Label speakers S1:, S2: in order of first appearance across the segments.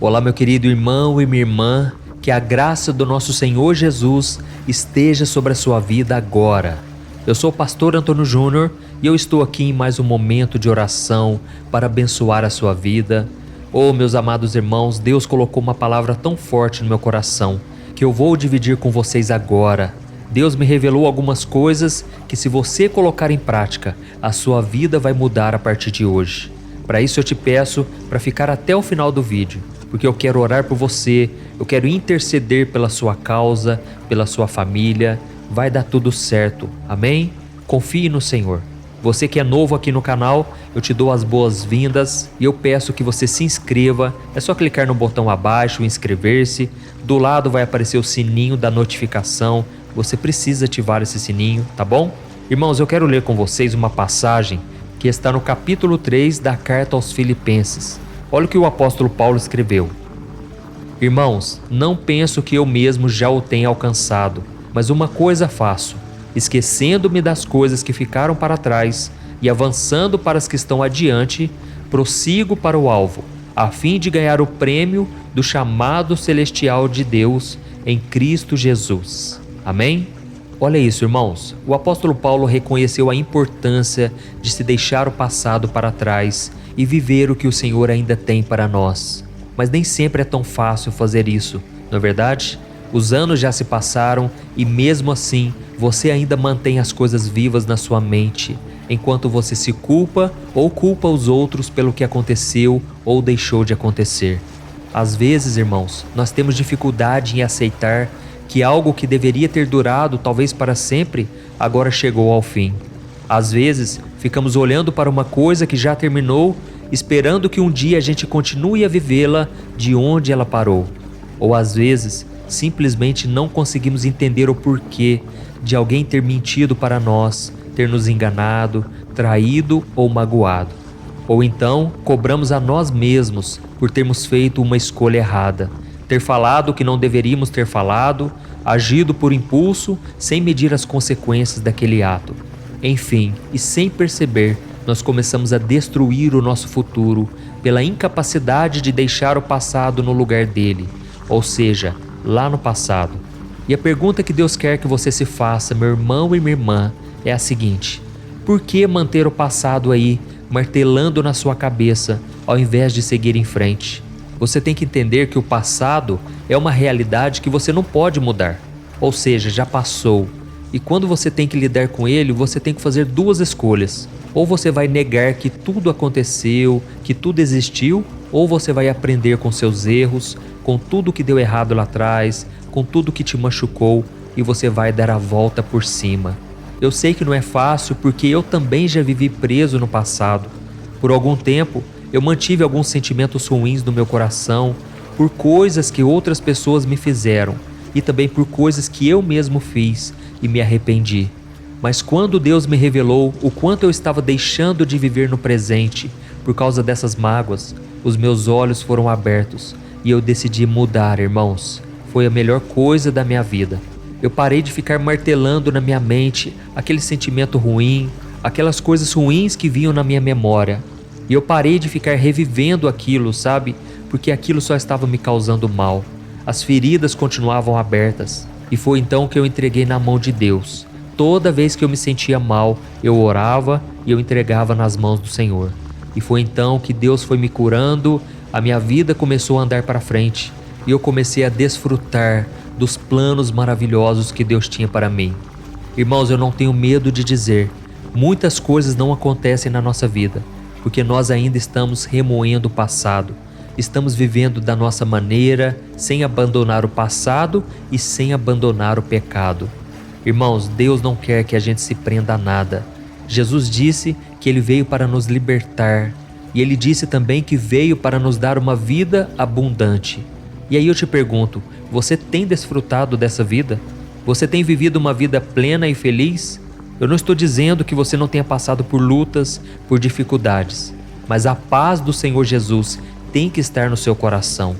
S1: Olá, meu querido irmão e minha irmã, que a graça do nosso Senhor Jesus esteja sobre a sua vida agora. Eu sou o pastor Antônio Júnior e eu estou aqui em mais um momento de oração para abençoar a sua vida. Oh, meus amados irmãos, Deus colocou uma palavra tão forte no meu coração que eu vou dividir com vocês agora. Deus me revelou algumas coisas que, se você colocar em prática, a sua vida vai mudar a partir de hoje. Para isso eu te peço para ficar até o final do vídeo, porque eu quero orar por você, eu quero interceder pela sua causa, pela sua família. Vai dar tudo certo, amém? Confie no Senhor. Você que é novo aqui no canal, eu te dou as boas-vindas e eu peço que você se inscreva. É só clicar no botão abaixo, inscrever-se. Do lado vai aparecer o sininho da notificação. Você precisa ativar esse sininho, tá bom? Irmãos, eu quero ler com vocês uma passagem que está no capítulo 3 da carta aos Filipenses. Olha o que o apóstolo Paulo escreveu. Irmãos, não penso que eu mesmo já o tenha alcançado, mas uma coisa faço, esquecendo-me das coisas que ficaram para trás e avançando para as que estão adiante, prossigo para o alvo, a fim de ganhar o prêmio do chamado celestial de Deus em Cristo Jesus. Amém? Olha isso, irmãos. O apóstolo Paulo reconheceu a importância de se deixar o passado para trás e viver o que o Senhor ainda tem para nós. Mas nem sempre é tão fácil fazer isso, não é verdade? Os anos já se passaram e mesmo assim você ainda mantém as coisas vivas na sua mente, enquanto você se culpa ou culpa os outros pelo que aconteceu ou deixou de acontecer. Às vezes, irmãos, nós temos dificuldade em aceitar que algo que deveria ter durado talvez para sempre, agora chegou ao fim. Às vezes, ficamos olhando para uma coisa que já terminou, esperando que um dia a gente continue a vivê-la de onde ela parou. Ou às vezes, simplesmente não conseguimos entender o porquê de alguém ter mentido para nós, ter nos enganado, traído ou magoado. Ou então, cobramos a nós mesmos por termos feito uma escolha errada, ter falado o que não deveríamos ter falado, agido por impulso, sem medir as consequências daquele ato. Enfim, e sem perceber, nós começamos a destruir o nosso futuro pela incapacidade de deixar o passado no lugar dele, ou seja, lá no passado. E a pergunta que Deus quer que você se faça, meu irmão e minha irmã, é a seguinte: por que manter o passado aí, martelando na sua cabeça, ao invés de seguir em frente? Você tem que entender que o passado é uma realidade que você não pode mudar, ou seja, já passou. E quando você tem que lidar com ele, você tem que fazer duas escolhas. Ou você vai negar que tudo aconteceu, que tudo existiu, ou você vai aprender com seus erros, com tudo que deu errado lá atrás, com tudo que te machucou, e você vai dar a volta por cima. Eu sei que não é fácil porque eu também já vivi preso no passado. Por algum tempo, eu mantive alguns sentimentos ruins no meu coração por coisas que outras pessoas me fizeram e também por coisas que eu mesmo fiz e me arrependi. Mas quando Deus me revelou o quanto eu estava deixando de viver no presente por causa dessas mágoas, os meus olhos foram abertos e eu decidi mudar, irmãos. Foi a melhor coisa da minha vida. Eu parei de ficar martelando na minha mente aquele sentimento ruim, aquelas coisas ruins que vinham na minha memória. E eu parei de ficar revivendo aquilo, sabe? Porque aquilo só estava me causando mal. As feridas continuavam abertas. E foi então que eu entreguei na mão de Deus. Toda vez que eu me sentia mal, eu orava e eu entregava nas mãos do Senhor. E foi então que Deus foi me curando, a minha vida começou a andar para frente. E eu comecei a desfrutar dos planos maravilhosos que Deus tinha para mim. Irmãos, eu não tenho medo de dizer, muitas coisas não acontecem na nossa vida, porque nós ainda estamos remoendo o passado. Estamos vivendo da nossa maneira, sem abandonar o passado e sem abandonar o pecado. Irmãos, Deus não quer que a gente se prenda a nada. Jesus disse que Ele veio para nos libertar. E Ele disse também que veio para nos dar uma vida abundante. E aí eu te pergunto, você tem desfrutado dessa vida? Você tem vivido uma vida plena e feliz? Eu não estou dizendo que você não tenha passado por lutas, por dificuldades, mas a paz do Senhor Jesus tem que estar no seu coração.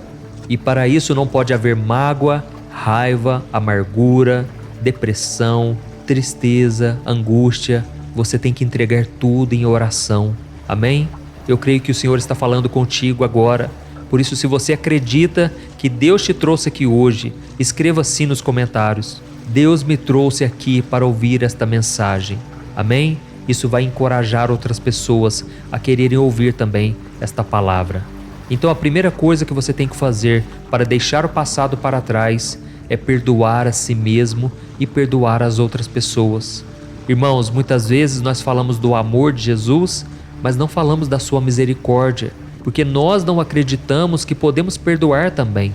S1: E para isso não pode haver mágoa, raiva, amargura, depressão, tristeza, angústia. Você tem que entregar tudo em oração. Amém? Eu creio que o Senhor está falando contigo agora, Por isso, se você acredita que Deus te trouxe aqui hoje, escreva assim nos comentários: Deus me trouxe aqui para ouvir esta mensagem. Amém? Isso vai encorajar outras pessoas a quererem ouvir também esta palavra. Então a primeira coisa que você tem que fazer para deixar o passado para trás é perdoar a si mesmo e perdoar as outras pessoas. Irmãos, muitas vezes nós falamos do amor de Jesus, mas não falamos da sua misericórdia, porque nós não acreditamos que podemos perdoar também.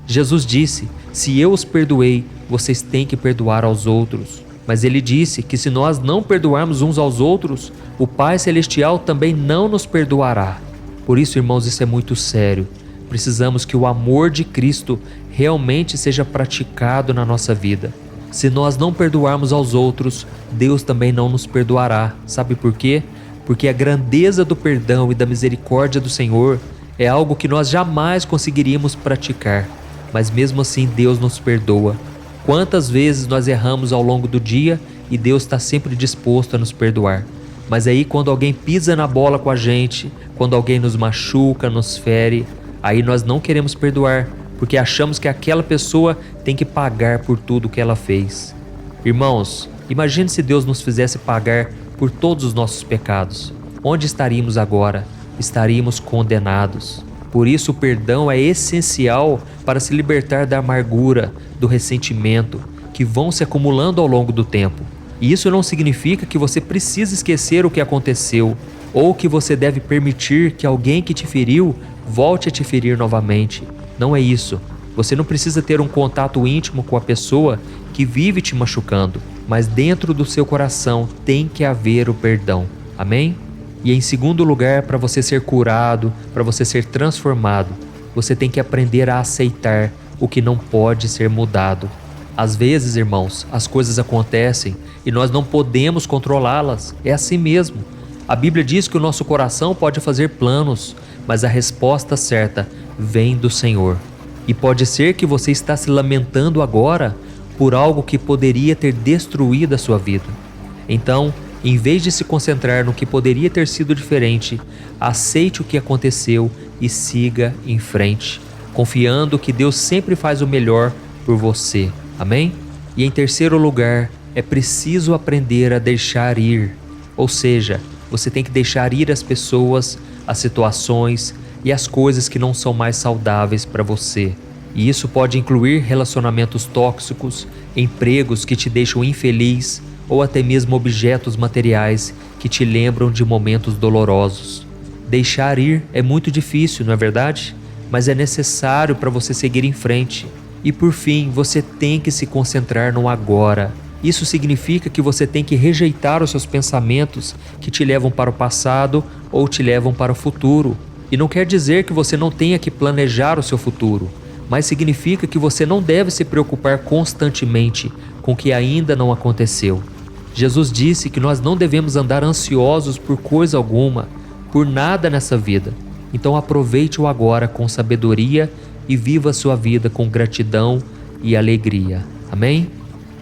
S1: Jesus disse: se eu os perdoei, vocês têm que perdoar aos outros. Mas ele disse que se nós não perdoarmos uns aos outros, o Pai Celestial também não nos perdoará. Por isso, irmãos, isso é muito sério. Precisamos que o amor de Cristo realmente seja praticado na nossa vida. Se nós não perdoarmos aos outros, Deus também não nos perdoará. Sabe por quê? Porque a grandeza do perdão e da misericórdia do Senhor é algo que nós jamais conseguiríamos praticar. Mas mesmo assim, Deus nos perdoa. Quantas vezes nós erramos ao longo do dia e Deus está sempre disposto a nos perdoar. Mas aí quando alguém pisa na bola com a gente, quando alguém nos machuca, nos fere, aí nós não queremos perdoar, porque achamos que aquela pessoa tem que pagar por tudo que ela fez. Irmãos, imagine se Deus nos fizesse pagar por todos os nossos pecados. Onde estaríamos agora? Estaríamos condenados. Por isso o perdão é essencial para se libertar da amargura, do ressentimento, que vão se acumulando ao longo do tempo. E isso não significa que você precisa esquecer o que aconteceu, ou que você deve permitir que alguém que te feriu volte a te ferir novamente. Não é isso. Você não precisa ter um contato íntimo com a pessoa que vive te machucando, mas dentro do seu coração tem que haver o perdão. Amém? E em segundo lugar, para você ser curado, para você ser transformado, você tem que aprender a aceitar o que não pode ser mudado. Às vezes, irmãos, as coisas acontecem e nós não podemos controlá-las. É assim mesmo. A Bíblia diz que o nosso coração pode fazer planos, mas a resposta certa vem do Senhor. E pode ser que você está se lamentando agora por algo que poderia ter destruído a sua vida. Então, em vez de se concentrar no que poderia ter sido diferente, aceite o que aconteceu e siga em frente, confiando que Deus sempre faz o melhor por você. Amém? E em terceiro lugar, é preciso aprender a deixar ir. Ou seja, você tem que deixar ir as pessoas, as situações e as coisas que não são mais saudáveis para você. E isso pode incluir relacionamentos tóxicos, empregos que te deixam infeliz, ou até mesmo objetos materiais que te lembram de momentos dolorosos. Deixar ir é muito difícil, não é verdade? Mas é necessário para você seguir em frente. E por fim, você tem que se concentrar no agora. Isso significa que você tem que rejeitar os seus pensamentos que te levam para o passado ou te levam para o futuro. E não quer dizer que você não tenha que planejar o seu futuro, mas significa que você não deve se preocupar constantemente com o que ainda não aconteceu. Jesus disse que nós não devemos andar ansiosos por coisa alguma, por nada nessa vida. Então aproveite o agora com sabedoria e viva a sua vida com gratidão e alegria. Amém?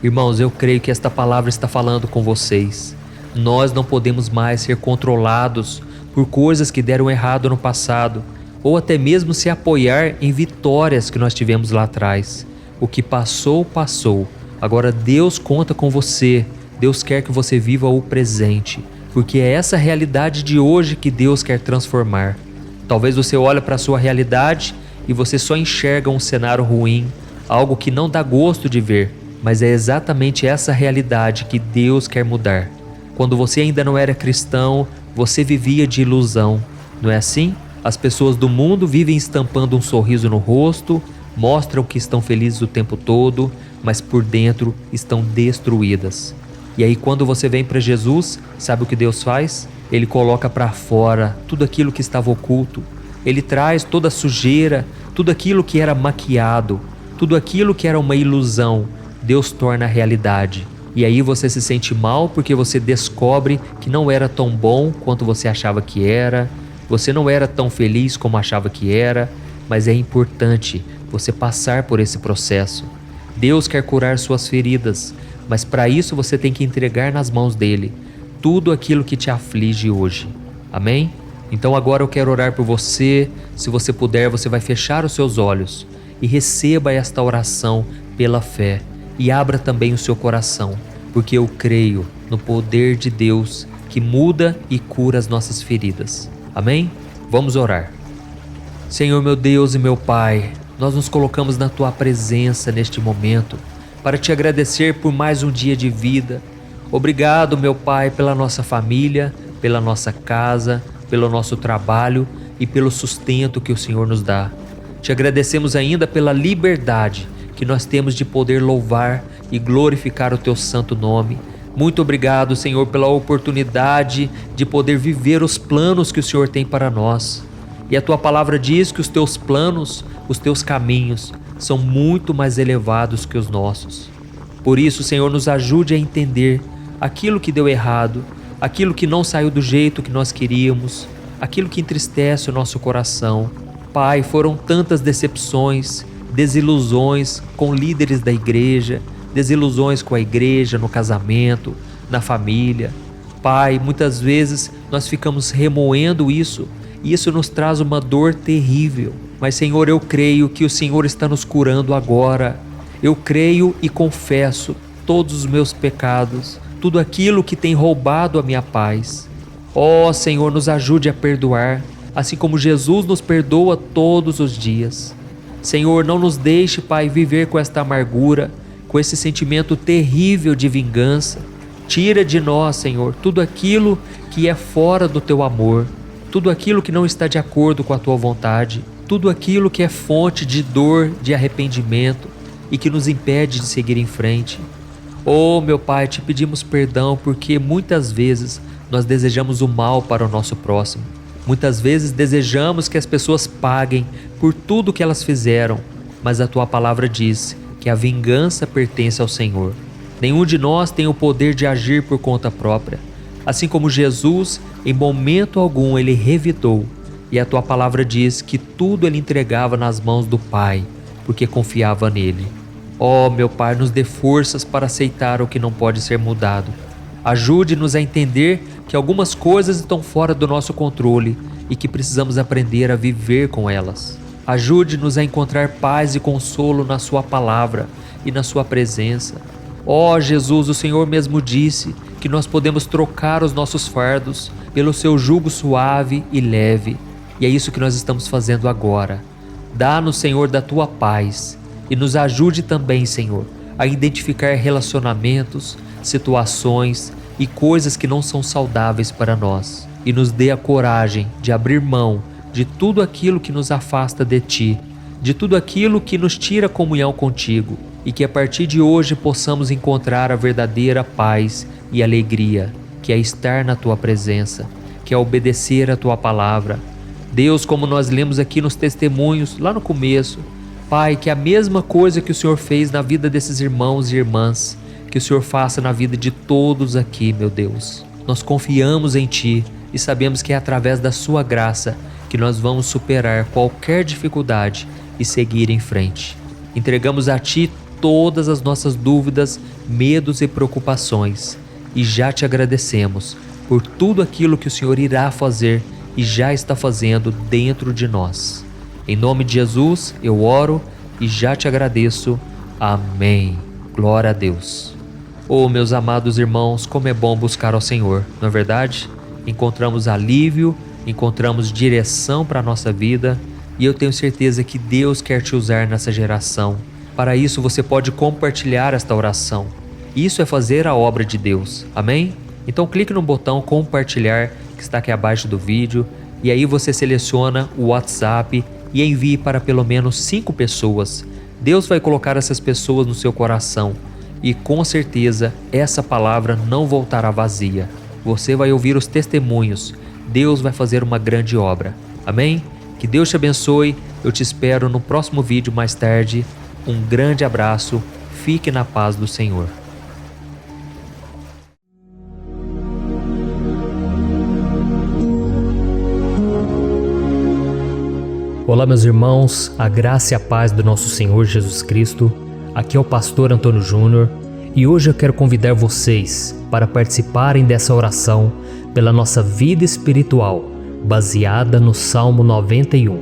S1: Irmãos, eu creio que esta palavra está falando com vocês. Nós não podemos mais ser controlados por coisas que deram errado no passado, ou até mesmo se apoiar em vitórias que nós tivemos lá atrás. O que passou, passou. Agora Deus conta com você. Deus quer que você viva o presente, porque é essa realidade de hoje que Deus quer transformar. Talvez você olhe para a sua realidade e você só enxerga um cenário ruim, algo que não dá gosto de ver, mas é exatamente essa realidade que Deus quer mudar. Quando você ainda não era cristão, você vivia de ilusão, não é assim? As pessoas do mundo vivem estampando um sorriso no rosto, mostram que estão felizes o tempo todo, mas por dentro estão destruídas. E aí quando você vem para Jesus, sabe o que Deus faz? Ele coloca para fora tudo aquilo que estava oculto. Ele traz toda a sujeira, tudo aquilo que era maquiado, tudo aquilo que era uma ilusão. Deus torna realidade. E aí você se sente mal porque você descobre que não era tão bom quanto você achava que era. Você não era tão feliz como achava que era. Mas é importante você passar por esse processo. Deus quer curar suas feridas, mas para isso você tem que entregar nas mãos dele tudo aquilo que te aflige hoje. Amém? Então agora eu quero orar por você. Se você puder, você vai fechar os seus olhos e receba esta oração pela fé e abra também o seu coração, porque eu creio no poder de Deus que muda e cura as nossas feridas. Amém? Vamos orar. Senhor meu Deus e meu Pai, nós nos colocamos na Tua presença neste momento para Te agradecer por mais um dia de vida. Obrigado, meu Pai, pela nossa família, pela nossa casa, pelo nosso trabalho e pelo sustento que o Senhor nos dá. Te agradecemos ainda pela liberdade que nós temos de poder louvar e glorificar o Teu santo nome. Muito obrigado, Senhor, pela oportunidade de poder viver os planos que o Senhor tem para nós. E a Tua palavra diz que os Teus planos, os Teus caminhos são muito mais elevados que os nossos. Por isso, Senhor, nos ajude a entender aquilo que deu errado, aquilo que não saiu do jeito que nós queríamos, aquilo que entristece o nosso coração. Pai, foram tantas decepções, desilusões com líderes da igreja, desilusões com a igreja, no casamento, na família. Pai, muitas vezes nós ficamos remoendo isso e isso nos traz uma dor terrível. Mas, Senhor, eu creio que o Senhor está nos curando agora. Eu creio e confesso todos os meus pecados, tudo aquilo que tem roubado a minha paz. Ó Senhor, nos ajude a perdoar, assim como Jesus nos perdoa todos os dias. Senhor, não nos deixe, Pai, viver com esta amargura, com esse sentimento terrível de vingança. Tira de nós, Senhor, tudo aquilo que é fora do Teu amor, tudo aquilo que não está de acordo com a Tua vontade, tudo aquilo que é fonte de dor, de arrependimento e que nos impede de seguir em frente. Oh, meu Pai, Te pedimos perdão porque muitas vezes nós desejamos o mal para o nosso próximo. Muitas vezes desejamos que as pessoas paguem por tudo que elas fizeram, mas a Tua palavra diz que a vingança pertence ao Senhor. Nenhum de nós tem o poder de agir por conta própria. Assim como Jesus, em momento algum Ele revidou, e a Tua palavra diz que tudo Ele entregava nas mãos do Pai, porque confiava nele. Ó, meu Pai, nos dê forças para aceitar o que não pode ser mudado. Ajude-nos a entender que algumas coisas estão fora do nosso controle e que precisamos aprender a viver com elas. Ajude-nos a encontrar paz e consolo na Sua palavra e na Sua presença. Ó Jesus, o Senhor mesmo disse que nós podemos trocar os nossos fardos pelo Seu jugo suave e leve. E é isso que nós estamos fazendo agora. Dá-nos, Senhor, da Tua paz e nos ajude também, Senhor, a identificar relacionamentos, situações e coisas que não são saudáveis para nós. E nos dê a coragem de abrir mão de tudo aquilo que nos afasta de Ti, de tudo aquilo que nos tira a comunhão contigo, e que a partir de hoje possamos encontrar a verdadeira paz e alegria, que é estar na Tua presença, que é obedecer a Tua palavra. Deus, como nós lemos aqui nos testemunhos, lá no começo, Pai, que a mesma coisa que o Senhor fez na vida desses irmãos e irmãs, que o Senhor faça na vida de todos aqui, meu Deus. Nós confiamos em Ti e sabemos que é através da Sua graça que nós vamos superar qualquer dificuldade e seguir em frente. Entregamos a Ti todas as nossas dúvidas, medos e preocupações e já Te agradecemos por tudo aquilo que o Senhor irá fazer e já está fazendo dentro de nós. Em nome de Jesus eu oro e já Te agradeço. Amém. Glória a Deus. Oh, meus amados irmãos, como é bom buscar ao Senhor, não é verdade? Encontramos alívio, encontramos direção para a nossa vida e eu tenho certeza que Deus quer te usar nessa geração. Para isso você pode compartilhar esta oração. Isso é fazer a obra de Deus. Amém? Então clique no botão compartilhar que está aqui abaixo do vídeo e aí você seleciona o WhatsApp e envie para pelo menos 5 pessoas. Deus vai colocar essas pessoas no seu coração e com certeza essa palavra não voltará vazia. Você vai ouvir os testemunhos. Deus vai fazer uma grande obra. Amém? Que Deus te abençoe. Eu te espero no próximo vídeo mais tarde. Um grande abraço. Fique na paz do Senhor. Olá, meus irmãos, a graça e a paz do nosso Senhor Jesus Cristo. Aqui é o pastor Antônio Júnior e hoje eu quero convidar vocês para participarem dessa oração pela nossa vida espiritual, baseada no Salmo 91.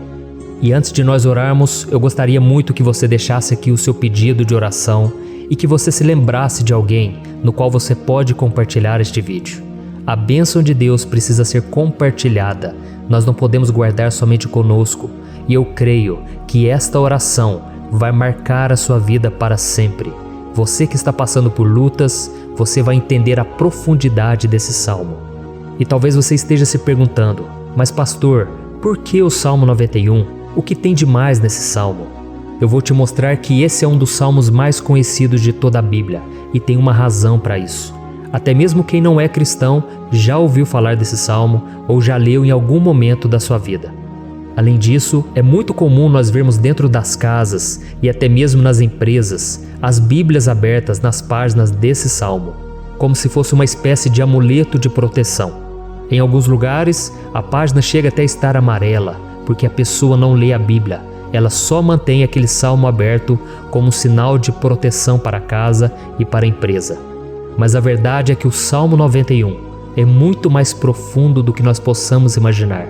S1: E antes de nós orarmos, eu gostaria muito que você deixasse aqui o seu pedido de oração e que você se lembrasse de alguém no qual você pode compartilhar este vídeo. A bênção de Deus precisa ser compartilhada, nós não podemos guardar somente conosco, e eu creio que esta oração vai marcar a sua vida para sempre. Você que está passando por lutas, você vai entender a profundidade desse salmo. E talvez você esteja se perguntando, mas pastor, por que o Salmo 91? O que tem de mais nesse salmo? Eu vou te mostrar que esse é um dos salmos mais conhecidos de toda a Bíblia e tem uma razão para isso. Até mesmo quem não é cristão já ouviu falar desse salmo ou já leu em algum momento da sua vida. Além disso, é muito comum nós vermos dentro das casas e até mesmo nas empresas as Bíblias abertas nas páginas desse salmo, como se fosse uma espécie de amuleto de proteção. Em alguns lugares, a página chega até a estar amarela, porque a pessoa não lê a Bíblia, ela só mantém aquele salmo aberto como um sinal de proteção para a casa e para a empresa. Mas a verdade é que o Salmo 91 é muito mais profundo do que nós possamos imaginar.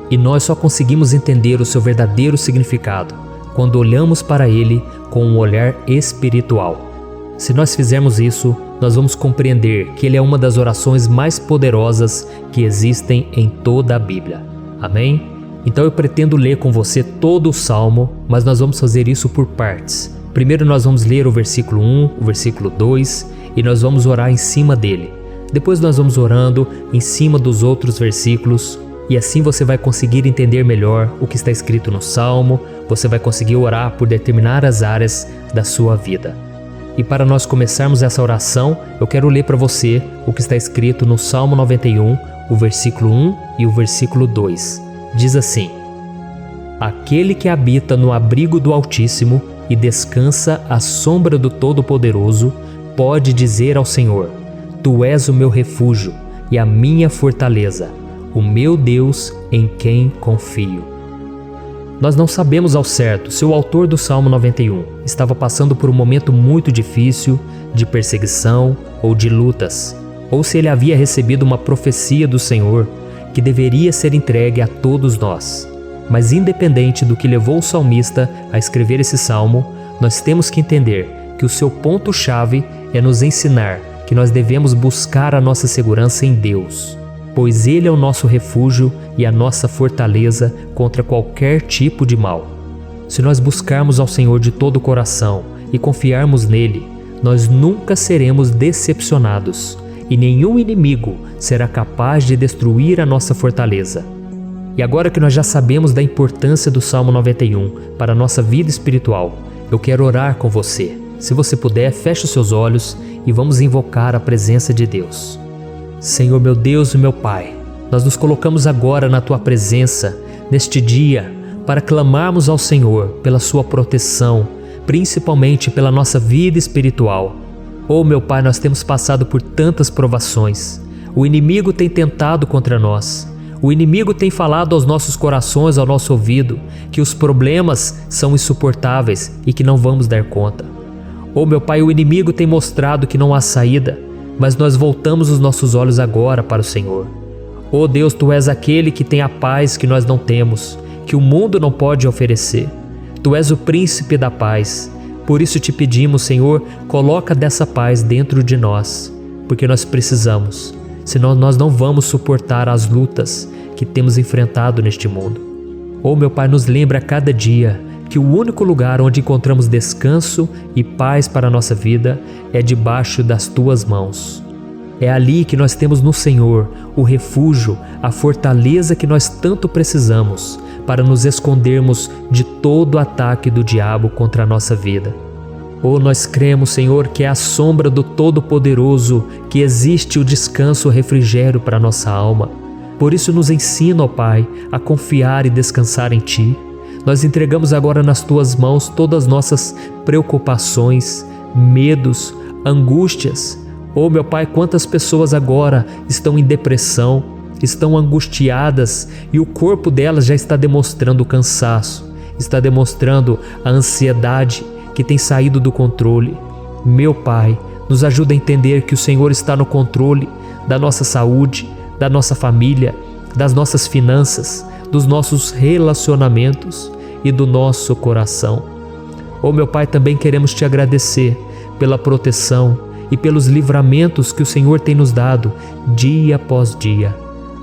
S1: E nós só conseguimos entender o seu verdadeiro significado quando olhamos para ele com um olhar espiritual. Se nós fizermos isso, nós vamos compreender que ele é uma das orações mais poderosas que existem em toda a Bíblia. Amém? Então eu pretendo ler com você todo o Salmo, mas nós vamos fazer isso por partes. Primeiro nós vamos ler o versículo 1, o versículo 2 e nós vamos orar em cima dele. Depois nós vamos orando em cima dos outros versículos e assim você vai conseguir entender melhor o que está escrito no Salmo, você vai conseguir orar por determinadas áreas da sua vida. E para nós começarmos essa oração, eu quero ler para você o que está escrito no Salmo 91, o versículo 1 e o versículo 2. Diz assim: Aquele que habita no abrigo do Altíssimo e descansa à sombra do Todo-Poderoso, pode dizer ao Senhor: Tu és o meu refúgio e a minha fortaleza, o meu Deus em quem confio. Nós não sabemos ao certo se o autor do Salmo 91 estava passando por um momento muito difícil, de perseguição ou de lutas, ou se ele havia recebido uma profecia do Senhor que deveria ser entregue a todos nós. Mas independente do que levou o salmista a escrever esse salmo, nós temos que entender que o seu ponto-chave é nos ensinar que nós devemos buscar a nossa segurança em Deus, pois Ele é o nosso refúgio e a nossa fortaleza contra qualquer tipo de mal. Se nós buscarmos ao Senhor de todo o coração e confiarmos nele, nós nunca seremos decepcionados e nenhum inimigo será capaz de destruir a nossa fortaleza. E agora que nós já sabemos da importância do Salmo 91 para a nossa vida espiritual, eu quero orar com você. Se você puder, feche os seus olhos e vamos invocar a presença de Deus. Senhor meu Deus e meu Pai, nós nos colocamos agora na Tua presença, neste dia, para clamarmos ao Senhor pela Sua proteção, principalmente pela nossa vida espiritual. Oh meu Pai, nós temos passado por tantas provações. O inimigo tem tentado contra nós. O inimigo tem falado aos nossos corações, ao nosso ouvido, que os problemas são insuportáveis e que não vamos dar conta. Oh meu Pai, o inimigo tem mostrado que não há saída, mas nós voltamos os nossos olhos agora para o Senhor. Oh Deus, Tu és aquele que tem a paz que nós não temos, que o mundo não pode oferecer. Tu és o príncipe da paz. Por isso te pedimos, Senhor, coloca dessa paz dentro de nós, porque nós precisamos, senão nós não vamos suportar as lutas que temos enfrentado neste mundo. Oh meu Pai, nos lembra a cada dia que o único lugar onde encontramos descanso e paz para a nossa vida é debaixo das Tuas mãos. É ali que nós temos no Senhor o refúgio, a fortaleza que nós tanto precisamos para nos escondermos de todo ataque do diabo contra a nossa vida. Oh, nós cremos, Senhor, que é à sombra do Todo-Poderoso que existe o descanso, o refrigério para a nossa alma. Por isso nos ensina, ó Pai, a confiar e descansar em Ti. Nós entregamos agora nas Tuas mãos todas as nossas preocupações, medos, angústias. Oh meu Pai, quantas pessoas agora estão em depressão, estão angustiadas e o corpo delas já está demonstrando o cansaço, está demonstrando a ansiedade que tem saído do controle. Meu Pai, nos ajuda a entender que o Senhor está no controle da nossa saúde, da nossa família, das nossas finanças, dos nossos relacionamentos e do nosso coração. Oh, meu Pai, também queremos Te agradecer pela proteção e pelos livramentos que o Senhor tem nos dado dia após dia.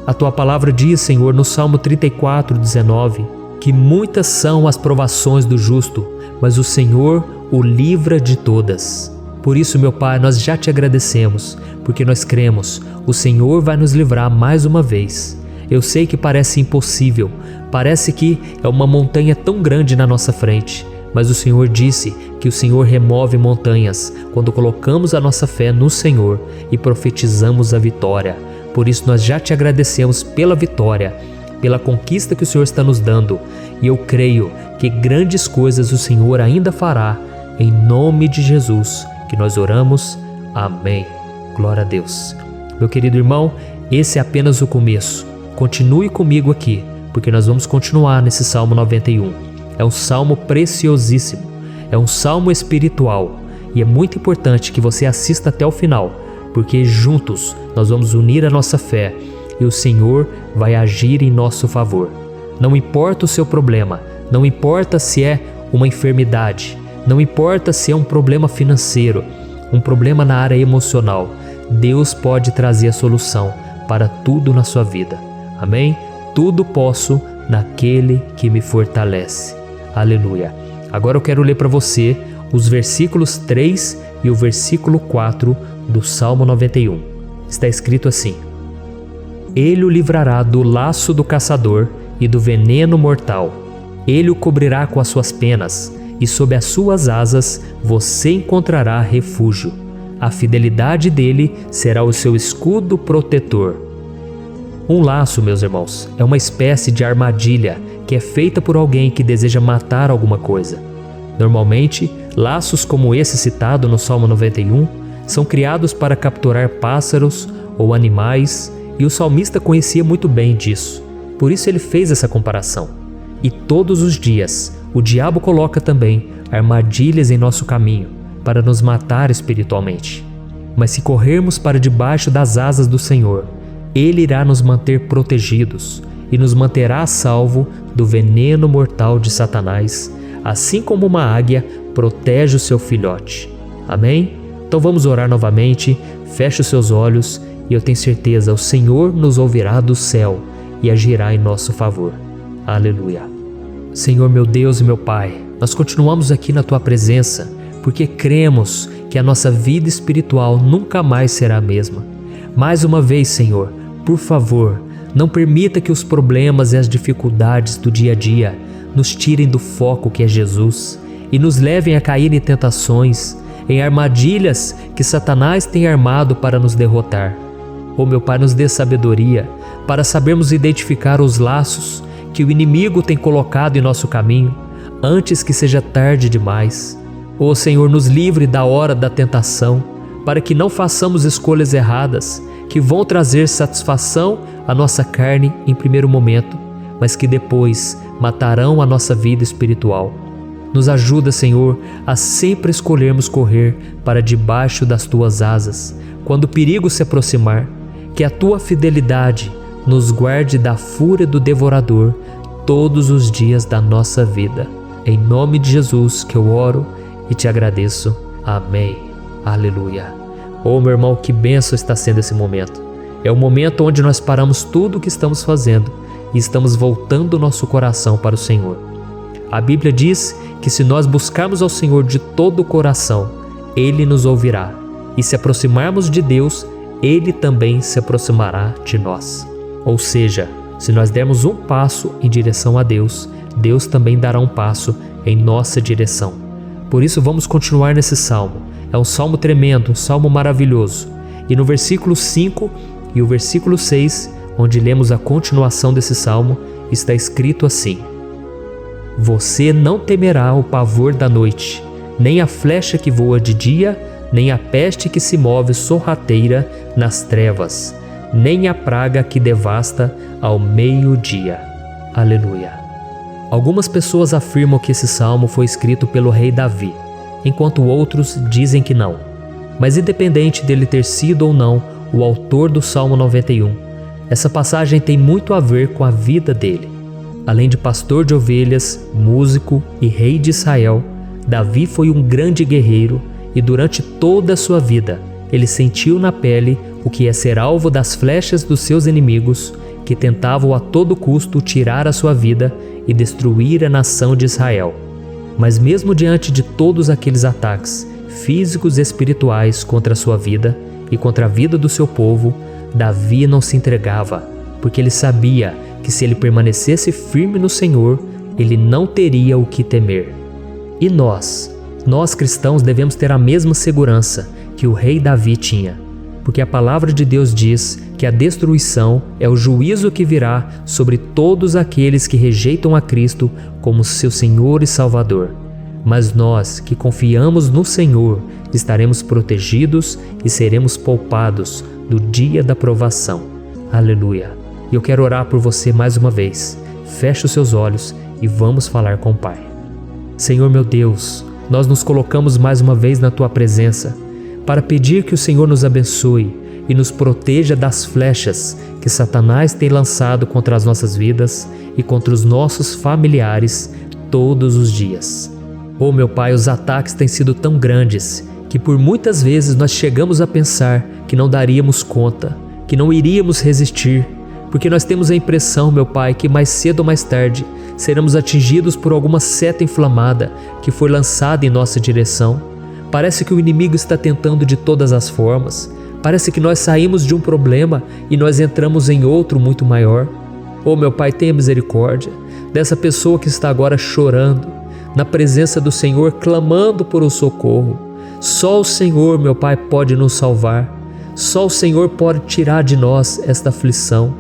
S1: A Tua palavra diz, Senhor, no Salmo 34:19, que muitas são as provações do justo, mas o Senhor o livra de todas. Por isso, meu Pai, nós já Te agradecemos, porque nós cremos, o Senhor vai nos livrar mais uma vez. Eu sei que parece impossível, parece que é uma montanha tão grande na nossa frente, mas o Senhor disse que o Senhor remove montanhas quando colocamos a nossa fé no Senhor e profetizamos a vitória. Por isso nós já Te agradecemos pela vitória, pela conquista que o Senhor está nos dando, e eu creio que grandes coisas o Senhor ainda fará, em nome de Jesus, que nós oramos. Amém. Glória a Deus. Meu querido irmão, esse é apenas o começo. Continue comigo aqui, porque nós vamos continuar nesse Salmo 91. É um salmo preciosíssimo, é um salmo espiritual, e é muito importante que você assista até o final, porque juntos nós vamos unir a nossa fé e o Senhor vai agir em nosso favor. Não importa o seu problema, não importa se é uma enfermidade, não importa se é um problema financeiro, um problema na área emocional, Deus pode trazer a solução para tudo na sua vida. Amém? Tudo posso naquele que me fortalece. Aleluia. Agora eu quero ler para você os versículos 3 e o versículo 4 do Salmo 91. Está escrito assim: Ele o livrará do laço do caçador e do veneno mortal. Ele o cobrirá com as suas penas, e sob as suas asas você encontrará refúgio. A fidelidade dele será o seu escudo protetor. Um laço, meus irmãos, é uma espécie de armadilha que é feita por alguém que deseja matar alguma coisa. Normalmente, laços como esse citado no Salmo 91 são criados para capturar pássaros ou animais, e o salmista conhecia muito bem disso. Por isso ele fez essa comparação. E todos os dias, o diabo coloca também armadilhas em nosso caminho para nos matar espiritualmente. Mas se corrermos para debaixo das asas do Senhor, Ele irá nos manter protegidos e nos manterá a salvo do veneno mortal de Satanás, assim como uma águia protege o seu filhote. Amém? Então vamos orar novamente, feche os seus olhos e eu tenho certeza, o Senhor nos ouvirá do céu e agirá em nosso favor. Aleluia. Senhor, meu Deus e meu Pai, nós continuamos aqui na Tua presença porque cremos que a nossa vida espiritual nunca mais será a mesma. Mais uma vez, Senhor, por favor, não permita que os problemas e as dificuldades do dia a dia nos tirem do foco que é Jesus e nos levem a cair em tentações, em armadilhas que Satanás tem armado para nos derrotar. Oh, meu Pai, nos dê sabedoria para sabermos identificar os laços que o inimigo tem colocado em nosso caminho antes que seja tarde demais. Oh, Senhor, nos livre da hora da tentação, para que não façamos escolhas erradas que vão trazer satisfação à nossa carne em primeiro momento, mas que depois matarão a nossa vida espiritual. Nos ajuda, Senhor, a sempre escolhermos correr para debaixo das Tuas asas, quando o perigo se aproximar, que a Tua fidelidade nos guarde da fúria do devorador todos os dias da nossa vida. Em nome de Jesus que eu oro e Te agradeço. Amém. Aleluia. Oh, meu irmão, que bênção está sendo esse momento. É o momento onde nós paramos tudo o que estamos fazendo e estamos voltando o nosso coração para o Senhor. A Bíblia diz que se nós buscarmos ao Senhor de todo o coração, Ele nos ouvirá. E se aproximarmos de Deus, Ele também se aproximará de nós. Ou seja, se nós dermos um passo em direção a Deus, Deus também dará um passo em nossa direção. Por isso vamos continuar nesse salmo. É um salmo tremendo, um salmo maravilhoso. E no versículo 5 e o versículo 6, onde lemos a continuação desse salmo, está escrito assim: Você não temerá o pavor da noite, nem a flecha que voa de dia, nem a peste que se move sorrateira nas trevas, nem a praga que devasta ao meio-dia. Aleluia. Algumas pessoas afirmam que esse salmo foi escrito pelo rei Davi, enquanto outros dizem que não. Mas independente dele ter sido ou não o autor do Salmo 91, Essa passagem tem muito a ver com a vida dele. Além de pastor de ovelhas, músico e rei de Israel, Davi foi um grande guerreiro e durante toda a sua vida ele sentiu na pele o que é ser alvo das flechas dos seus inimigos que tentavam a todo custo tirar a sua vida e destruir a nação de Israel. Mas mesmo diante de todos aqueles ataques físicos e espirituais contra a sua vida e contra a vida do seu povo, Davi não se entregava, porque ele sabia que se ele permanecesse firme no Senhor, ele não teria o que temer. E nós cristãos devemos ter a mesma segurança que o rei Davi tinha, porque a palavra de Deus diz que a destruição é o juízo que virá sobre todos aqueles que rejeitam a Cristo como seu Senhor e Salvador. Mas nós que confiamos no Senhor estaremos protegidos e seremos poupados do dia da provação. Aleluia! E eu quero orar por você mais uma vez. Feche os seus olhos e vamos falar com o Pai. Senhor meu Deus, nós nos colocamos mais uma vez na Tua presença para pedir que o Senhor nos abençoe e nos proteja das flechas que Satanás tem lançado contra as nossas vidas e contra os nossos familiares todos os dias. Oh meu Pai, os ataques têm sido tão grandes que por muitas vezes nós chegamos a pensar que não daríamos conta, que não iríamos resistir, porque nós temos a impressão, meu Pai, que mais cedo ou mais tarde seremos atingidos por alguma seta inflamada que foi lançada em nossa direção. Parece que o inimigo está tentando de todas as formas. Parece que nós saímos de um problema e nós entramos em outro muito maior. Oh meu Pai, tenha misericórdia dessa pessoa que está agora chorando, na presença do Senhor, clamando por um socorro. Só o Senhor, meu Pai, pode nos salvar. Só o Senhor pode tirar de nós esta aflição.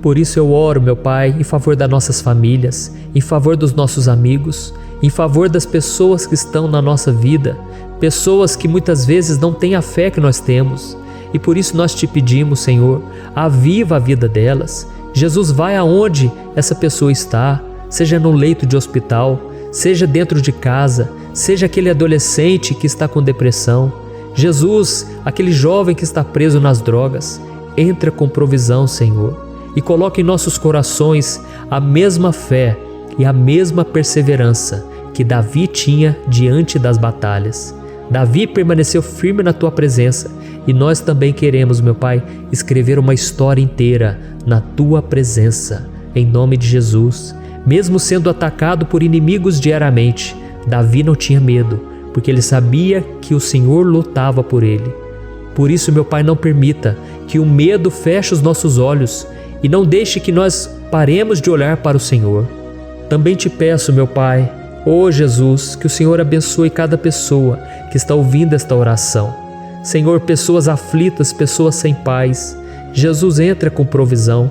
S1: Por isso eu oro, meu Pai, em favor das nossas famílias, em favor dos nossos amigos, em favor das pessoas que estão na nossa vida, pessoas que muitas vezes não têm a fé que nós temos. E por isso nós te pedimos, Senhor, aviva a vida delas. Jesus, vai aonde essa pessoa está, seja no leito de hospital, seja dentro de casa, seja aquele adolescente que está com depressão. Jesus, aquele jovem que está preso nas drogas, entra com provisão, Senhor, e coloca em nossos corações a mesma fé e a mesma perseverança que Davi tinha diante das batalhas. Davi permaneceu firme na Tua presença e nós também queremos, meu Pai, escrever uma história inteira na Tua presença, em nome de Jesus. Mesmo sendo atacado por inimigos diariamente, Davi não tinha medo, porque ele sabia que o Senhor lutava por ele. Por isso, meu Pai, não permita que o medo feche os nossos olhos e não deixe que nós paremos de olhar para o Senhor. Também te peço, meu Pai, ó Jesus, que o Senhor abençoe cada pessoa que está ouvindo esta oração. Senhor, pessoas aflitas, pessoas sem paz. Jesus, entra com provisão.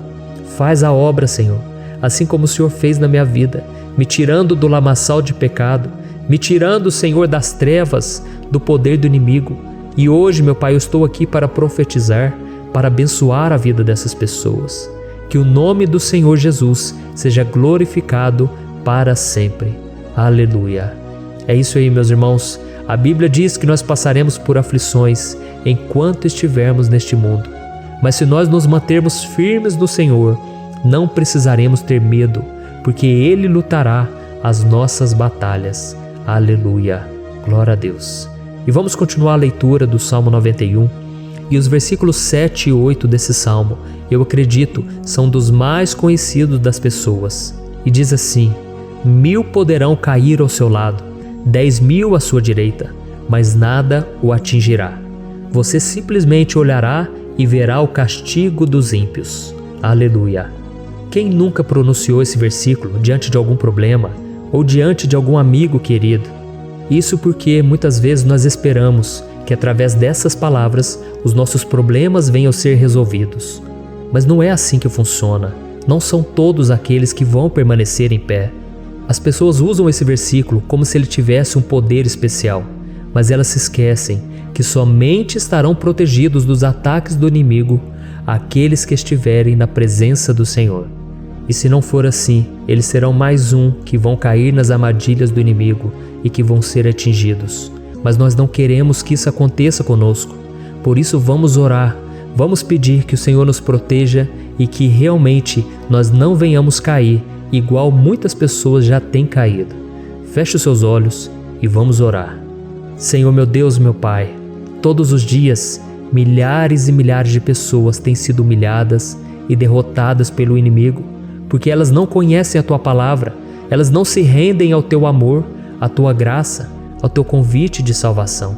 S1: Faz a obra, Senhor, assim como o Senhor fez na minha vida, me tirando do lamaçal de pecado, me tirando, Senhor, das trevas, do poder do inimigo. E hoje, meu Pai, eu estou aqui para profetizar, para abençoar a vida dessas pessoas. Que o nome do Senhor Jesus seja glorificado para sempre. Aleluia. É isso aí, meus irmãos. A Bíblia diz que nós passaremos por aflições enquanto estivermos neste mundo. Mas se nós nos mantermos firmes no Senhor, não precisaremos ter medo, porque Ele lutará as nossas batalhas. Aleluia. Glória a Deus. E vamos continuar a leitura do Salmo 91. E os versículos 7 e 8 desse Salmo, eu acredito, são dos mais conhecidos das pessoas. E diz assim: 1000 poderão cair ao seu lado, 10.000 à sua direita, mas nada o atingirá. Você simplesmente olhará e verá o castigo dos ímpios. Aleluia. Quem nunca pronunciou esse versículo diante de algum problema ou diante de algum amigo querido? Isso porque muitas vezes nós esperamos que através dessas palavras os nossos problemas venham a ser resolvidos. Mas não é assim que funciona. Não são todos aqueles que vão permanecer em pé. As pessoas usam esse versículo como se ele tivesse um poder especial, mas elas se esquecem que somente estarão protegidos dos ataques do inimigo aqueles que estiverem na presença do Senhor. E se não for assim, eles serão mais um que vão cair nas armadilhas do inimigo e que vão ser atingidos. Mas nós não queremos que isso aconteça conosco. Por isso vamos orar, Vamos pedir que o Senhor nos proteja e que realmente nós não venhamos cair igual muitas pessoas já têm caído. Feche os seus olhos e vamos orar. Senhor meu Deus, meu Pai, todos os dias milhares e milhares de pessoas têm sido humilhadas e derrotadas pelo inimigo, porque elas não conhecem a Tua palavra, elas não se rendem ao Teu amor, à Tua graça, ao Teu convite de salvação.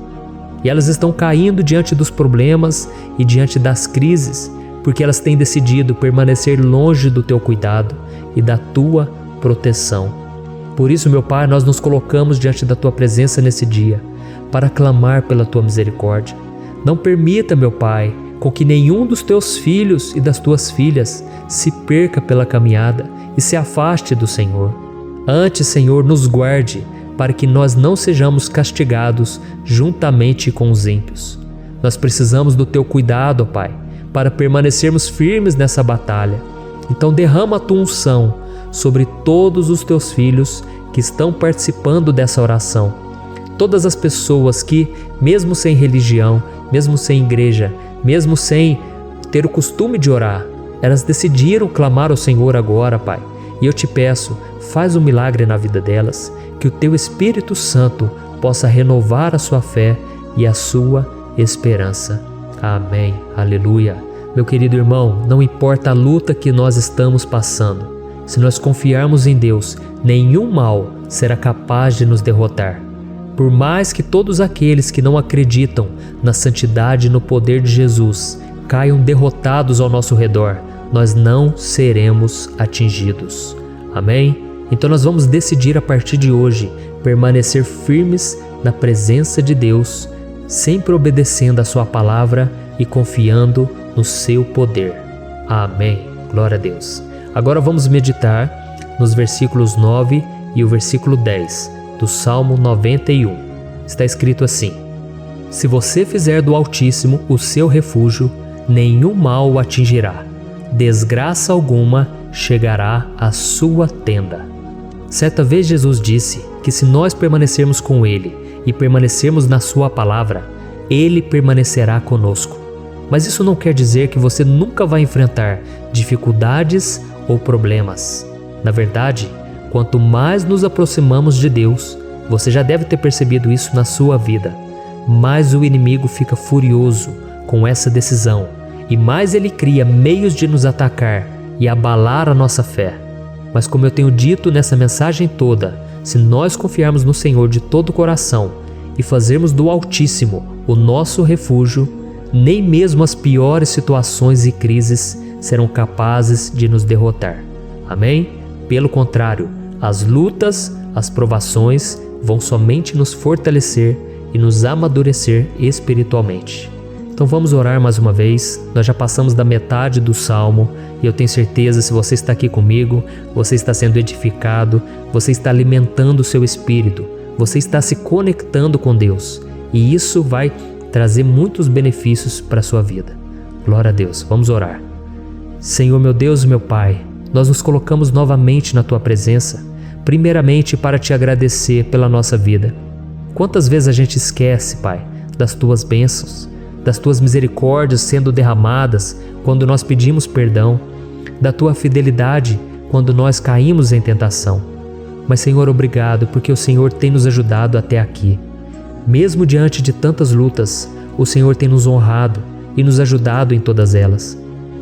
S1: E elas estão caindo diante dos problemas e diante das crises, porque elas têm decidido permanecer longe do Teu cuidado e da Tua proteção. Por isso, meu Pai, nós nos colocamos diante da Tua presença nesse dia, para clamar pela Tua misericórdia. Não permita, meu Pai, com que nenhum dos Teus filhos e das Tuas filhas se perca pela caminhada e se afaste do Senhor. Antes, Senhor, nos guarde, para que nós não sejamos castigados juntamente com os ímpios. Nós precisamos do Teu cuidado, ó Pai, para permanecermos firmes nessa batalha. Então derrama a Tua unção sobre todos os Teus filhos que estão participando dessa oração. Todas as pessoas que, mesmo sem religião, mesmo sem igreja, mesmo sem ter o costume de orar, elas decidiram clamar ao Senhor agora, Pai. E eu te peço, faz um milagre na vida delas, que o Teu Espírito Santo possa renovar a sua fé e a sua esperança. Amém. Aleluia. Meu querido irmão, não importa a luta que nós estamos passando, se nós confiarmos em Deus, nenhum mal será capaz de nos derrotar. Por mais que todos aqueles que não acreditam na santidade e no poder de Jesus caiam derrotados ao nosso redor, nós não seremos atingidos. Amém? Então nós vamos decidir a partir de hoje permanecer firmes na presença de Deus, sempre obedecendo a Sua palavra e confiando no Seu poder. Amém. Glória a Deus. Agora vamos meditar nos versículos 9 e o versículo 10 do Salmo 91. Está escrito assim: Se você fizer do Altíssimo o seu refúgio, nenhum mal o atingirá, desgraça alguma chegará à sua tenda. Certa vez Jesus disse que se nós permanecermos com Ele e permanecermos na Sua palavra, Ele permanecerá conosco. Mas isso não quer dizer que você nunca vai enfrentar dificuldades ou problemas. Na verdade, quanto mais nos aproximamos de Deus, você já deve ter percebido isso na sua vida, mais o inimigo fica furioso com essa decisão e mais ele cria meios de nos atacar e abalar a nossa fé. Mas como eu tenho dito nessa mensagem toda, se nós confiarmos no Senhor de todo o coração e fazermos do Altíssimo o nosso refúgio, nem mesmo as piores situações e crises serão capazes de nos derrotar. Amém? Pelo contrário, as lutas, as provações vão somente nos fortalecer e nos amadurecer espiritualmente. Então vamos orar mais uma vez. Nós já passamos da metade do Salmo e eu tenho certeza, se você está aqui comigo, você está sendo edificado, você está alimentando o seu espírito, você está se conectando com Deus e isso vai trazer muitos benefícios para a sua vida. Glória a Deus. Vamos orar. Senhor meu Deus e meu Pai, nós nos colocamos novamente na Tua presença, primeiramente para Te agradecer pela nossa vida. Quantas vezes a gente esquece, Pai, das Tuas bênçãos, das Tuas misericórdias sendo derramadas quando nós pedimos perdão, da Tua fidelidade quando nós caímos em tentação. Mas Senhor, obrigado porque o Senhor tem nos ajudado até aqui. Mesmo diante de tantas lutas, o Senhor tem nos honrado e nos ajudado em todas elas.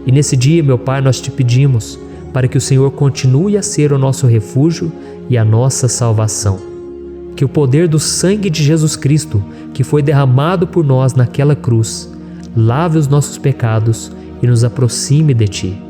S1: E nesse dia, meu Pai, nós Te pedimos para que o Senhor continue a ser o nosso refúgio e a nossa salvação. Que o poder do sangue de Jesus Cristo, que foi derramado por nós naquela cruz, lave os nossos pecados e nos aproxime de Ti.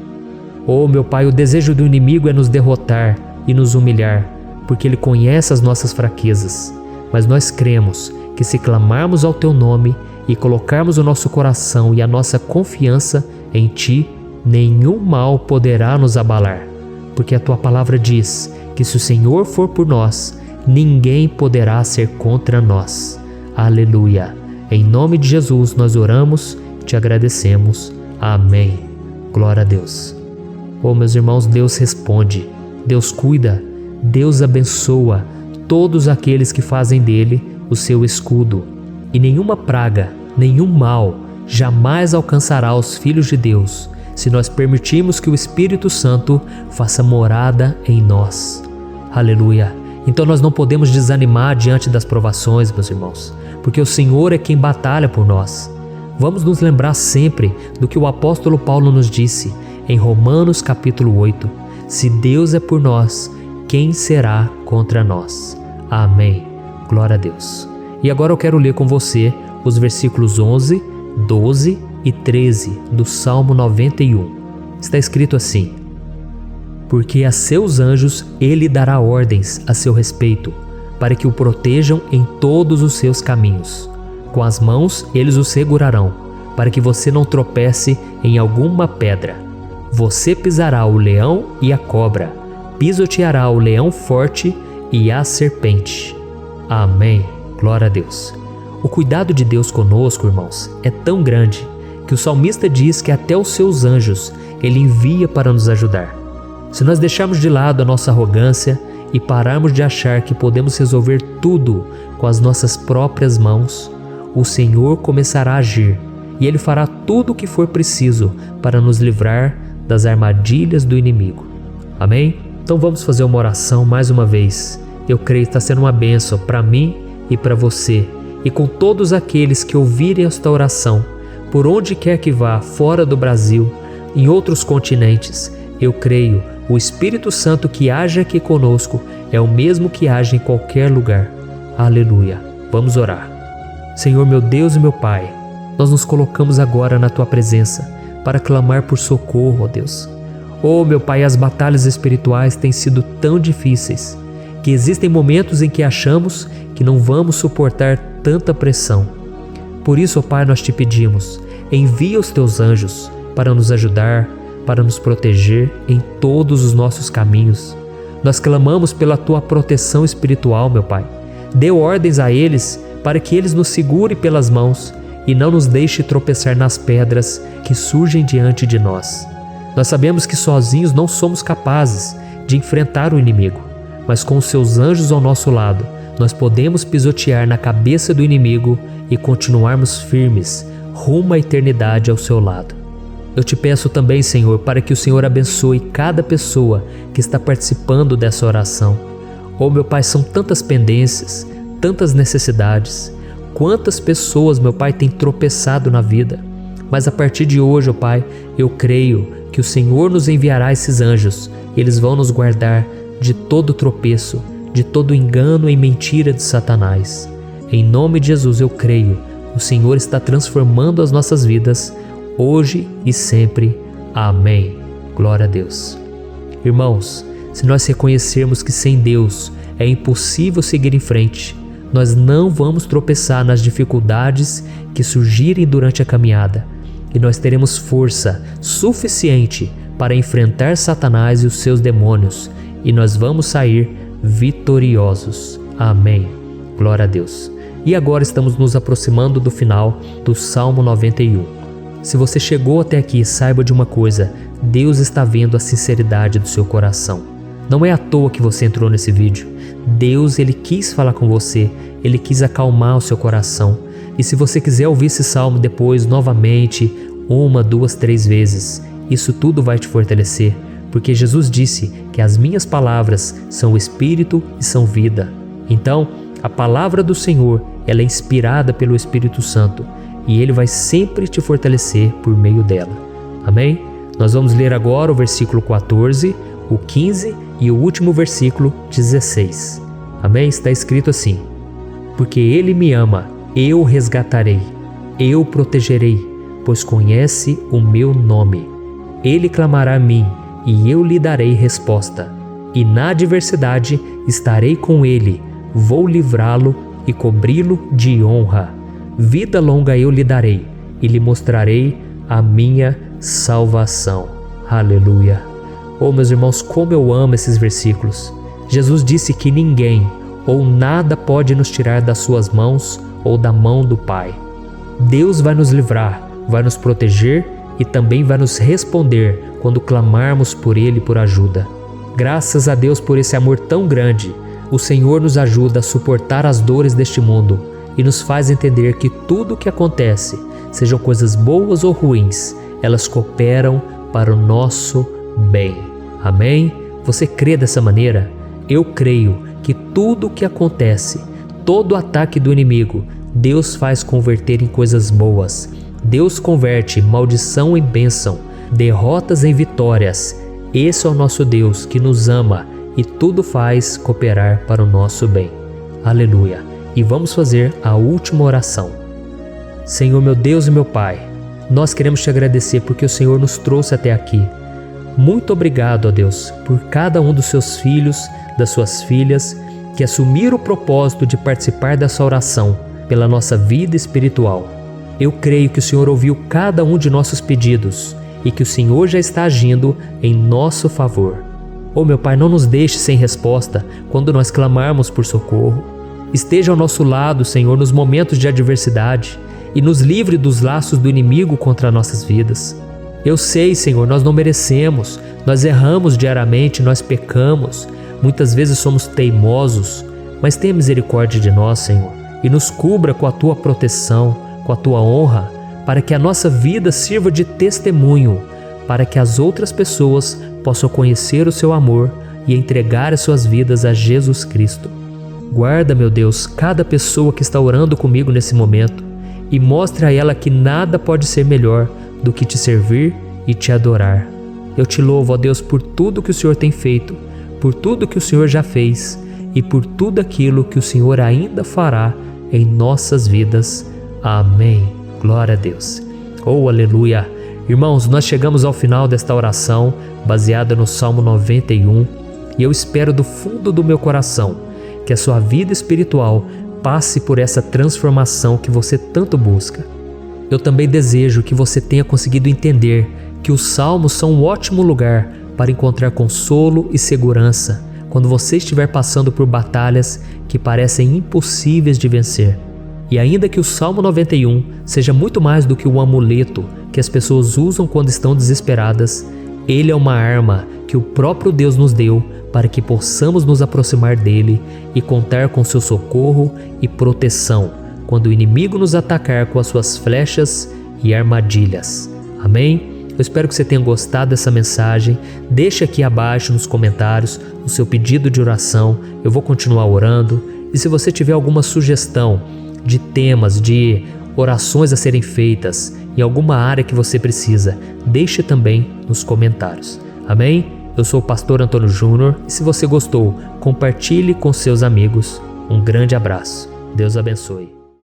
S1: Oh, meu Pai, o desejo do inimigo é nos derrotar e nos humilhar, porque ele conhece as nossas fraquezas. Mas nós cremos que se clamarmos ao Teu nome e colocarmos o nosso coração e a nossa confiança em Ti, nenhum mal poderá nos abalar, porque a Tua palavra diz que se o Senhor for por nós, ninguém poderá ser contra nós. Aleluia! Em nome de Jesus nós oramos, Te agradecemos. Amém. Glória a Deus. Oh, meus irmãos, Deus responde, Deus cuida, Deus abençoa todos aqueles que fazem dele o seu escudo. E nenhuma praga, nenhum mal jamais alcançará os filhos de Deus se nós permitirmos que o Espírito Santo faça morada em nós. Aleluia! Então nós não podemos desanimar diante das provações, meus irmãos, porque o Senhor é quem batalha por nós. Vamos nos lembrar sempre do que o apóstolo Paulo nos disse em Romanos capítulo 8. Se Deus é por nós, quem será contra nós? Amém. Glória a Deus. E agora eu quero ler com você os versículos 11, 12 e 13 do Salmo 91. Está escrito assim: porque a seus anjos ele dará ordens a seu respeito, para que o protejam em todos os seus caminhos. Com as mãos eles o segurarão, para que você não tropece em alguma pedra. Você pisará o leão e a cobra, pisoteará o leão forte e a serpente. Amém. Glória a Deus. O cuidado de Deus conosco, irmãos, é tão grande que o salmista diz que até os seus anjos ele envia para nos ajudar. Se nós deixarmos de lado a nossa arrogância e pararmos de achar que podemos resolver tudo com as nossas próprias mãos, o Senhor começará a agir e Ele fará tudo o que for preciso para nos livrar das armadilhas do inimigo. Amém? Então vamos fazer uma oração mais uma vez. Eu creio que está sendo uma bênção para mim e para você, e com todos aqueles que ouvirem esta oração, por onde quer que vá, fora do Brasil, em outros continentes. Eu creio, o Espírito Santo que age aqui conosco é o mesmo que age em qualquer lugar. Aleluia. Vamos orar. Senhor, meu Deus e meu Pai, nós nos colocamos agora na Tua presença para clamar por socorro, ó Deus. Oh, meu Pai, as batalhas espirituais têm sido tão difíceis que existem momentos em que achamos que não vamos suportar tanta pressão. Por isso, ó Pai, nós te pedimos, envia os Teus anjos para nos ajudar, para nos proteger em todos os nossos caminhos. Nós clamamos pela Tua proteção espiritual, meu Pai. Dê ordens a eles para que eles nos segurem pelas mãos e não nos deixe tropeçar nas pedras que surgem diante de nós. Nós sabemos que sozinhos não somos capazes de enfrentar o inimigo, mas com os Seus anjos ao nosso lado, nós podemos pisotear na cabeça do inimigo e continuarmos firmes rumo à eternidade ao Seu lado. Eu te peço também, Senhor, para que o Senhor abençoe cada pessoa que está participando dessa oração. Oh, meu Pai, são tantas pendências, tantas necessidades. Quantas pessoas, meu Pai, têm tropeçado na vida. Mas a partir de hoje, oh Pai, eu creio que o Senhor nos enviará esses anjos. Eles vão nos guardar de todo tropeço, de todo engano e mentira de Satanás. Em nome de Jesus eu creio, o Senhor está transformando as nossas vidas, hoje e sempre. Amém. Glória a Deus. Irmãos, se nós reconhecermos que sem Deus é impossível seguir em frente, nós não vamos tropeçar nas dificuldades que surgirem durante a caminhada, e nós teremos força suficiente para enfrentar Satanás e os seus demônios, e nós vamos sair vitoriosos. Amém. Glória a Deus. E agora estamos nos aproximando do final do Salmo 91. Se você chegou até aqui, saiba de uma coisa: Deus está vendo a sinceridade do seu coração. Não é à toa que você entrou nesse vídeo. Deus, Ele quis falar com você, Ele quis acalmar o seu coração. E se você quiser ouvir esse salmo depois, novamente, 1, 2, 3 vezes, isso tudo vai te fortalecer, porque Jesus disse que as minhas palavras são espírito e são vida. Então, a palavra do Senhor, ela é inspirada pelo Espírito Santo, e Ele vai sempre te fortalecer por meio dela. Amém? Nós vamos ler agora o versículo 14, o 15 e o último versículo 16. Amém? Está escrito assim: porque Ele me ama, eu o resgatarei, eu o protegerei, pois conhece o meu nome. Ele clamará a mim, e eu lhe darei resposta. E na adversidade estarei com ele, vou livrá-lo e cobri-lo de honra. Vida longa eu lhe darei, e lhe mostrarei a minha salvação. Aleluia. Oh, meus irmãos, como eu amo esses versículos. Jesus disse que ninguém ou nada pode nos tirar das suas mãos ou da mão do Pai. Deus vai nos livrar, vai nos proteger e também vai nos responder quando clamarmos por Ele por ajuda. Graças a Deus por esse amor tão grande, o Senhor nos ajuda a suportar as dores deste mundo e nos faz entender que tudo o que acontece sejam coisas boas ou ruins, elas cooperam para o nosso bem. Amém? Você crê dessa maneira? Eu creio que tudo o que acontece, todo ataque do inimigo, Deus faz converter em coisas boas. Deus converte maldição em bênção, derrotas em vitórias. Esse é o nosso Deus que nos ama e tudo faz cooperar para o nosso bem. Aleluia! E vamos fazer a última oração. Senhor, meu Deus e meu Pai, nós queremos te agradecer porque o Senhor nos trouxe até aqui. Muito obrigado, ó Deus, por cada um dos seus filhos, das suas filhas, que assumiram o propósito de participar dessa oração pela nossa vida espiritual. Eu creio que o Senhor ouviu cada um de nossos pedidos e que o Senhor já está agindo em nosso favor. Oh, meu Pai, não nos deixe sem resposta quando nós clamarmos por socorro. Esteja ao nosso lado, Senhor, nos momentos de adversidade e nos livre dos laços do inimigo contra nossas vidas. Eu sei, Senhor, nós não merecemos, nós erramos diariamente, nós pecamos, muitas vezes somos teimosos, mas tenha misericórdia de nós, Senhor, e nos cubra com a Tua proteção, com a Tua honra, para que a nossa vida sirva de testemunho, para que as outras pessoas possam conhecer o Seu amor e entregar as suas vidas a Jesus Cristo. Guarda, meu Deus, cada pessoa que está orando comigo nesse momento e mostre a ela que nada pode ser melhor do que te servir e te adorar. Eu te louvo, ó Deus, por tudo que o Senhor tem feito, por tudo que o Senhor já fez e por tudo aquilo que o Senhor ainda fará em nossas vidas. Amém. Glória a Deus. Oh, aleluia. Irmãos, nós chegamos ao final desta oração baseada no Salmo 91 e eu espero do fundo do meu coração que a sua vida espiritual passe por essa transformação que você tanto busca. Eu também desejo que você tenha conseguido entender que os salmos são um ótimo lugar para encontrar consolo e segurança quando você estiver passando por batalhas que parecem impossíveis de vencer. E ainda que o Salmo 91 seja muito mais do que um amuleto que as pessoas usam quando estão desesperadas, ele é uma arma que o próprio Deus nos deu para que possamos nos aproximar dele e contar com seu socorro e proteção quando o inimigo nos atacar com as suas flechas e armadilhas. Amém? Eu espero que você tenha gostado dessa mensagem. Deixe aqui abaixo nos comentários o seu pedido de oração. Eu vou continuar orando. E se você tiver alguma sugestão de temas, de orações a serem feitas em alguma área que você precisa, deixe também nos comentários. Amém? Eu sou o pastor Antônio Júnior e se você gostou, compartilhe com seus amigos. Um grande abraço. Deus abençoe.